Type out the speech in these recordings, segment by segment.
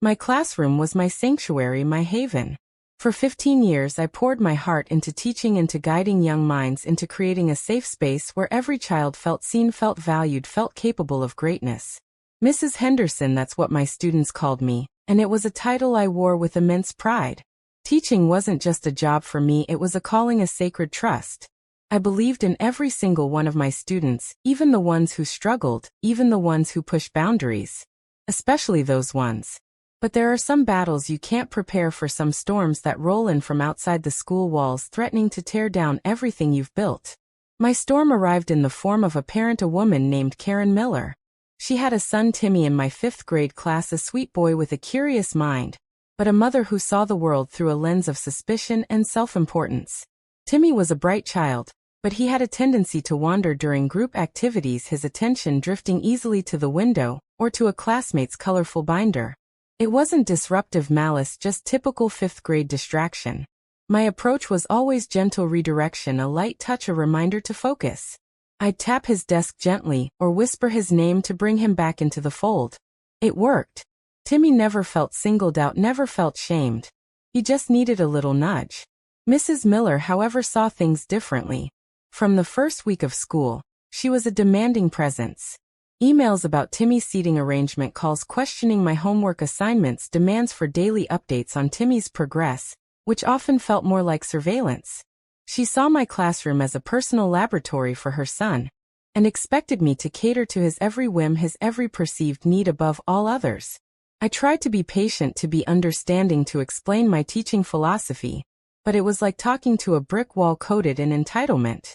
My classroom was my sanctuary, my haven. For 15 years I poured my heart into teaching, into guiding young minds, into creating a safe space where every child felt seen, felt valued, felt capable of greatness. Mrs. Henderson, that's what my students called me, and it was a title I wore with immense pride. Teaching wasn't just a job for me, it was a calling, a sacred trust. I believed in every single one of my students, even the ones who struggled, even the ones who pushed boundaries. Especially those ones. But there are some battles you can't prepare for, some storms that roll in from outside the school walls, threatening to tear down everything you've built. My storm arrived in the form of a parent, a woman named Karen Miller. She had a son, Timmy, in my 5th grade class, a sweet boy with a curious mind, but a mother who saw the world through a lens of suspicion and self-importance. Timmy was a bright child, but he had a tendency to wander during group activities, his attention drifting easily to the window or to a classmate's colorful binder. It wasn't disruptive malice, just typical 5th grade distraction. My approach was always gentle redirection, a light touch, a reminder to focus. I'd tap his desk gently or whisper his name to bring him back into the fold. It worked. Timmy never felt singled out, never felt shamed. He just needed a little nudge. Mrs. Miller, however, saw things differently. From the first week of school, she was a demanding presence. Emails about Timmy's seating arrangement, calls questioning my homework assignments, demands for daily updates on Timmy's progress, which often felt more like surveillance. She saw my classroom as a personal laboratory for her son, and expected me to cater to his every whim, his every perceived need above all others. I tried to be patient, to be understanding, to explain my teaching philosophy, but it was like talking to a brick wall coated in entitlement.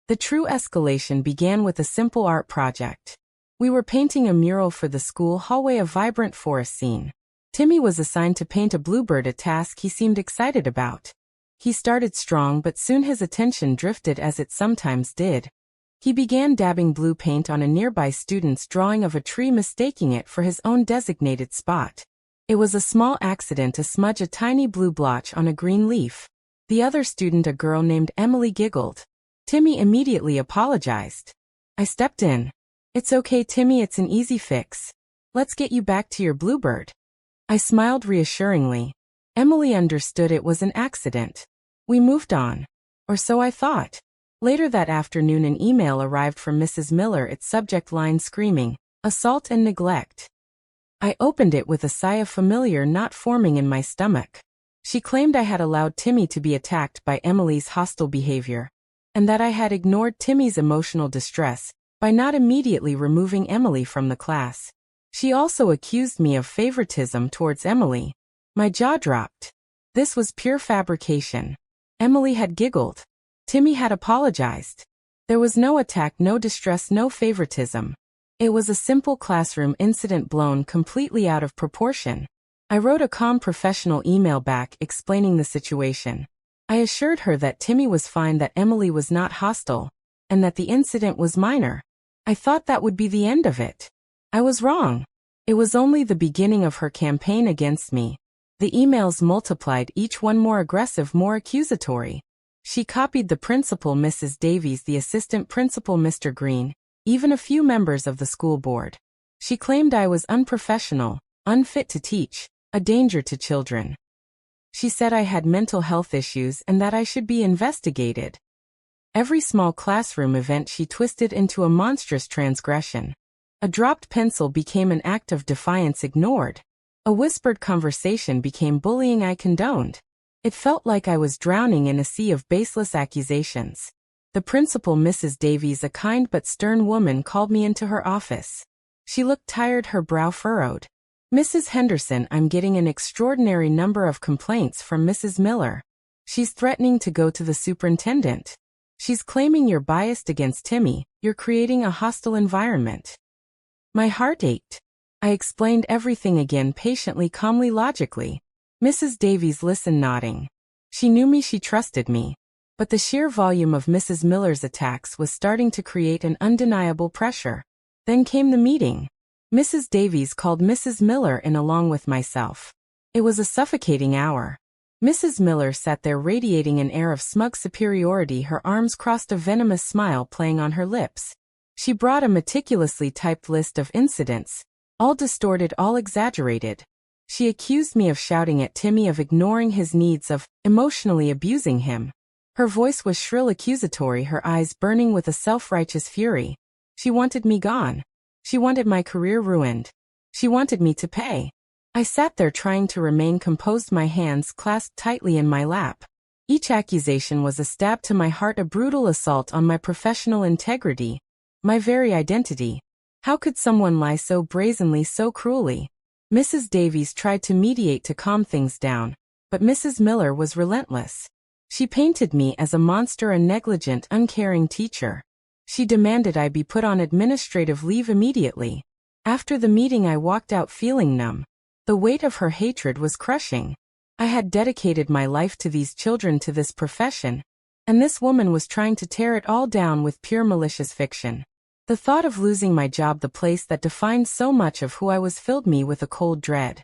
The true escalation began with a simple art project. We were painting a mural for the school hallway, a vibrant forest scene. Timmy was assigned to paint a bluebird, a task he seemed excited about. He started strong, but soon his attention drifted, as it sometimes did. He began dabbing blue paint on a nearby student's drawing of a tree, mistaking it for his own designated spot. It was a small accident, a smudge, a tiny blue blotch on a green leaf. The other student, a girl named Emily, giggled. Timmy immediately apologized. I stepped in. "It's okay, Timmy, it's an easy fix. Let's get you back to your bluebird." I smiled reassuringly. Emily understood it was an accident. We moved on. Or so I thought. Later that afternoon, an email arrived from Mrs. Miller, its subject line screaming, "Assault and neglect." I opened it with a sigh of familiar knot forming in my stomach. She claimed I had allowed Timmy to be attacked by Emily's hostile behavior, and that I had ignored Timmy's emotional distress by not immediately removing Emily from the class. She also accused me of favoritism towards Emily. My jaw dropped. This was pure fabrication. Emily had giggled. Timmy had apologized. There was no attack, no distress, no favoritism. It was a simple classroom incident blown completely out of proportion. I wrote a calm professional email back explaining the situation. I assured her that Timmy was fine, that Emily was not hostile, and that the incident was minor. I thought that would be the end of it. I was wrong. It was only the beginning of her campaign against me. The emails multiplied, each one more aggressive, more accusatory. She copied the principal, Mrs. Davies, the assistant principal, Mr. Green, even a few members of the school board. She claimed I was unprofessional, unfit to teach, a danger to children. She said I had mental health issues and that I should be investigated. Every small classroom event she twisted into a monstrous transgression. A dropped pencil became an act of defiance ignored. A whispered conversation became bullying I condoned. It felt like I was drowning in a sea of baseless accusations. The principal, Mrs. Davies, a kind but stern woman, called me into her office. She looked tired, her brow furrowed. "Mrs. Henderson, I'm getting an extraordinary number of complaints from Mrs. Miller. She's threatening to go to the superintendent. She's claiming you're biased against Timmy, you're creating a hostile environment." My heart ached. I explained everything again, patiently, calmly, logically. Mrs. Davies listened, nodding. She knew me, she trusted me. But the sheer volume of Mrs. Miller's attacks was starting to create an undeniable pressure. Then came the meeting. Mrs. Davies called Mrs. Miller in along with myself. It was a suffocating hour. Mrs. Miller sat there radiating an air of smug superiority, her arms crossed, a venomous smile playing on her lips. She brought a meticulously typed list of incidents, all distorted, all exaggerated. She accused me of shouting at Timmy, of ignoring his needs, of emotionally abusing him. Her voice was shrill, accusatory, her eyes burning with a self-righteous fury. She wanted me gone. She wanted my career ruined. She wanted me to pay. I sat there trying to remain composed, my hands clasped tightly in my lap. Each accusation was a stab to my heart, a brutal assault on my professional integrity, my very identity. How could someone lie so brazenly, so cruelly? Mrs. Davies tried to mediate to calm things down, but Mrs. Miller was relentless. She painted me as a monster, a negligent, uncaring teacher. She demanded I be put on administrative leave immediately. After the meeting, I walked out feeling numb. The weight of her hatred was crushing. I had dedicated my life to these children, to this profession, and this woman was trying to tear it all down with pure malicious fiction. The thought of losing my job, the place that defined so much of who I was, filled me with a cold dread.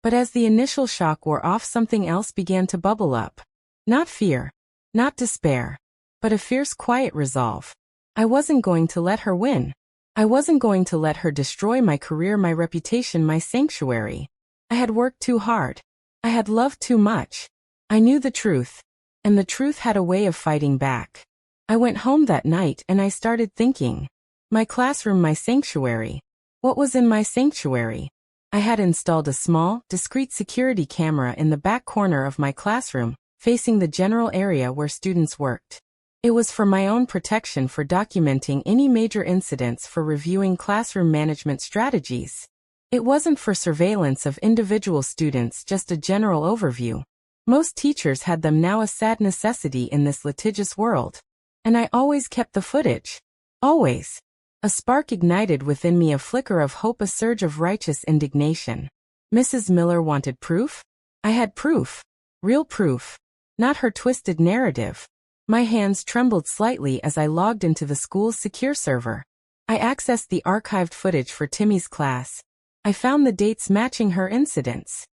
But as the initial shock wore off, something else began to bubble up. Not fear, not despair, but a fierce, quiet resolve. I wasn't going to let her win. I wasn't going to let her destroy my career, my reputation, my sanctuary. I had worked too hard. I had loved too much. I knew the truth, and the truth had a way of fighting back. I went home that night and I started thinking. My classroom, my sanctuary. What was in my sanctuary? I had installed a small, discreet security camera in the back corner of my classroom, facing the general area where students worked. It was for my own protection, for documenting any major incidents, for reviewing classroom management strategies. It wasn't for surveillance of individual students, just a general overview. Most teachers had them now, a sad necessity in this litigious world. And I always kept the footage. Always. A spark ignited within me, a flicker of hope, a surge of righteous indignation. Mrs. Miller wanted proof? I had proof. Real proof. Not her twisted narrative. My hands trembled slightly as I logged into the school's secure server. I accessed the archived footage for Timmy's class. I found the dates matching her incidents.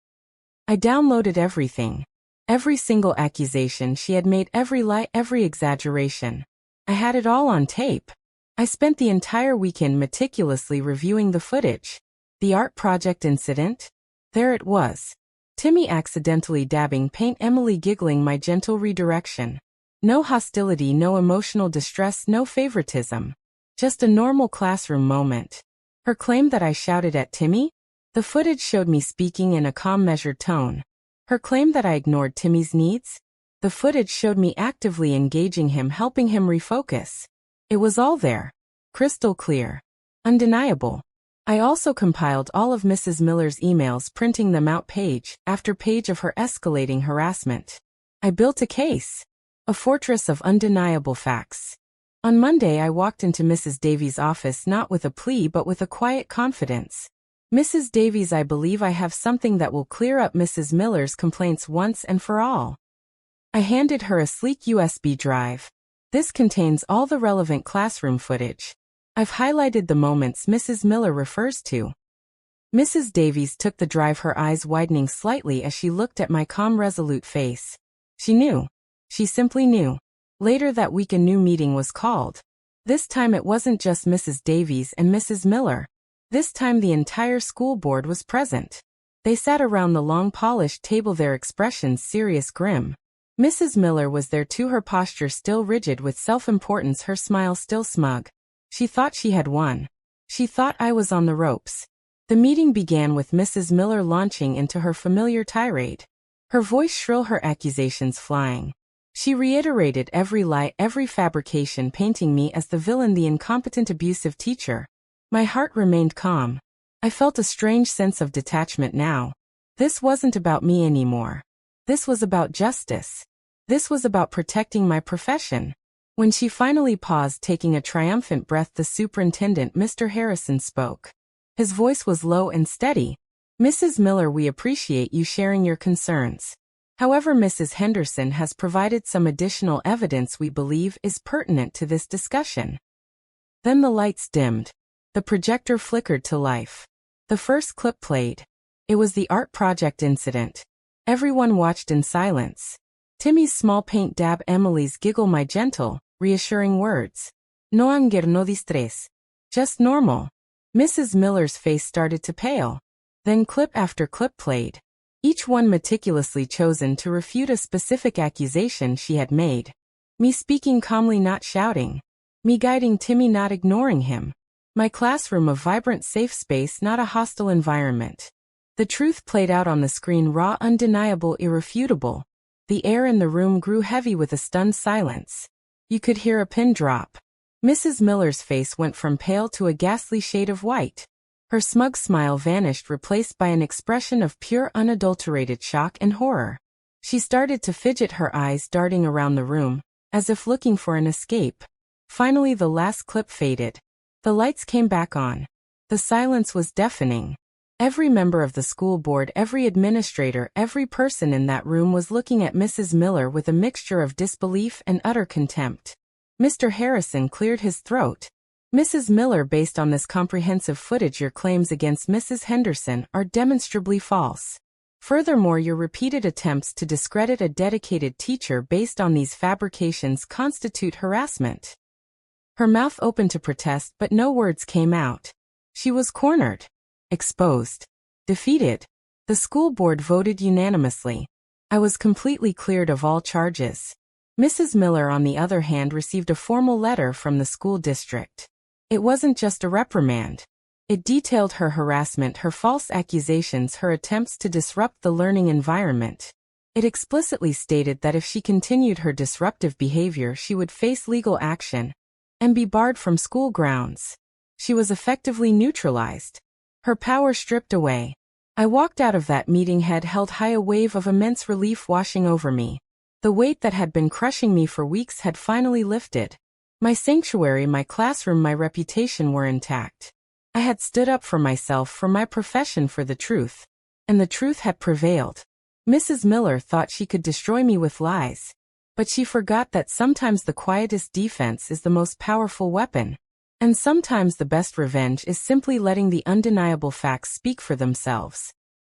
I downloaded everything. Every single accusation she had made, every lie, every exaggeration. I had it all on tape. I spent the entire weekend meticulously reviewing the footage. The art project incident? There it was. Timmy accidentally dabbing paint, Emily giggling, my gentle redirection. No hostility, no emotional distress, no favoritism. Just a normal classroom moment. Her claim that I shouted at Timmy? The footage showed me speaking in a calm, measured tone. Her claim that I ignored Timmy's needs? The footage showed me actively engaging him, helping him refocus. It was all there. Crystal clear. Undeniable. I also compiled all of Mrs. Miller's emails, printing them out page after page of her escalating harassment. I built a case. A fortress of undeniable facts. On Monday, I walked into Mrs. Davies' office not with a plea but with a quiet confidence. Mrs. Davies, I believe I have something that will clear up Mrs. Miller's complaints once and for all. I handed her a sleek USB drive. This contains all the relevant classroom footage. I've highlighted the moments Mrs. Miller refers to. Mrs. Davies took the drive, her eyes widening slightly as she looked at my calm, resolute face. She knew. She simply knew. Later that week a new meeting was called. This time it wasn't just Mrs. Davies and Mrs. Miller. This time the entire school board was present. They sat around the long polished table, their expressions serious, grim. Mrs. Miller was there too, her posture still rigid with self-importance, her smile still smug. She thought she had won. She thought I was on the ropes. The meeting began with Mrs. Miller launching into her familiar tirade. Her voice shrill, her accusations flying. She reiterated every lie, every fabrication, painting me as the villain, the incompetent, abusive teacher. My heart remained calm. I felt a strange sense of detachment now. This wasn't about me anymore. This was about justice. This was about protecting my profession. When she finally paused, taking a triumphant breath, the superintendent, Mr. Harrison, spoke. His voice was low and steady. Mrs. Miller, we appreciate you sharing your concerns. However, Mrs. Henderson has provided some additional evidence we believe is pertinent to this discussion. Then the lights dimmed. The projector flickered to life. The first clip played. It was the art project incident. Everyone watched in silence. Timmy's small paint dab, Emily's giggle, my gentle, reassuring words. No anger, no distress. Just normal. Mrs. Miller's face started to pale. Then clip after clip played, each one meticulously chosen to refute a specific accusation she had made. Me speaking calmly, not shouting. Me guiding Timmy, not ignoring him. My classroom a vibrant safe space, not a hostile environment. The truth played out on the screen, raw, undeniable, irrefutable. The air in the room grew heavy with a stunned silence. You could hear a pin drop. Mrs. Miller's face went from pale to a ghastly shade of white. Her smug smile vanished, replaced by an expression of pure, unadulterated shock and horror. She started to fidget, her eyes darting around the room, as if looking for an escape. Finally, the last clip faded. The lights came back on. The silence was deafening. Every member of the school board, every administrator, every person in that room was looking at Mrs. Miller with a mixture of disbelief and utter contempt. Mr. Harrison cleared his throat. Mrs. Miller, based on this comprehensive footage, your claims against Mrs. Henderson are demonstrably false. Furthermore, your repeated attempts to discredit a dedicated teacher based on these fabrications constitute harassment. Her mouth opened to protest, but no words came out. She was cornered. Exposed. Defeated. The school board voted unanimously. I was completely cleared of all charges. Mrs. Miller, on the other hand, received a formal letter from the school district. It wasn't just a reprimand. It detailed her harassment, her false accusations, her attempts to disrupt the learning environment. It explicitly stated that if she continued her disruptive behavior, she would face legal action and be barred from school grounds. She was effectively neutralized. Her power stripped away. I walked out of that meeting, head held high, a wave of immense relief washing over me. The weight that had been crushing me for weeks had finally lifted. My sanctuary, my classroom, my reputation were intact. I had stood up for myself, for my profession, for the truth. And the truth had prevailed. Mrs. Miller thought she could destroy me with lies. But she forgot that sometimes the quietest defense is the most powerful weapon. And sometimes the best revenge is simply letting the undeniable facts speak for themselves.